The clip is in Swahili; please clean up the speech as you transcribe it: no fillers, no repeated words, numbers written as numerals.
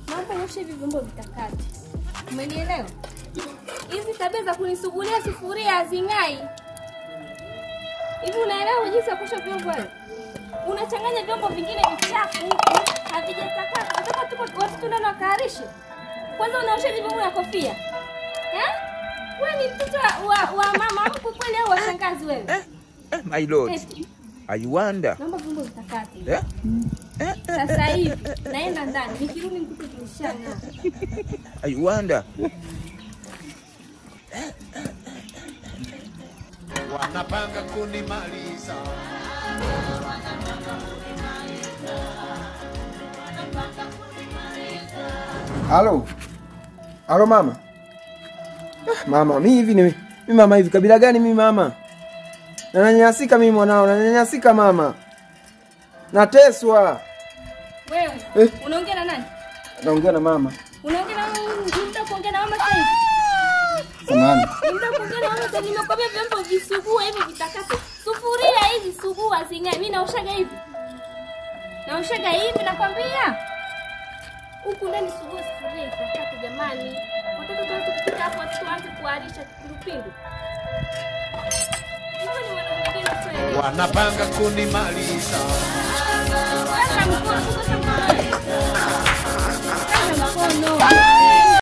Mambo nyoshe vyombo vitakati. Umenielewa? Hizi tabia za kunisugulia sufuria hazingai. Hivi unaelewa jinsi ya kuosha vyombo wewe? Unachanganya vyombo vingine vichafu havijatakata. Nataka tuko watu tunao kaharisha. Kwanza unaosha vyombo na kofia. Wewe ni mtoto wa mama mkuu kweli au wa shangazi wewe? My lord. I wonder. Naomba vyombo vitakate. Sasa hivi naenda ndani nikirudi mkute kimeshanga. I wonder. Wanapanga kunimaliza. Halo. Halo mama. Mama, mimi hivi ni mama hivi kabila gani mimi mama? Nanyanyasika mimi mwanao, nanyanyasika mama. Nateswa. Wewe, unaongea na nani? Naongea na mama. Unaongea na unataka kuongea na mama sasa hivi? Samahani. Unataka kuongea na mama sasa, nimekwambia vyombo visugua hivi vitakate. Sufuria hizi sugua zingae. Mimi naoshaga hivi. Naoshaga hivi nakwambia. Huku ndani sugua sufuria itakate jamani. Nataka tuanze kupika hapo tuanze kuarisha kipindupindu. Wanapanga kunimaliza. Sasa mkono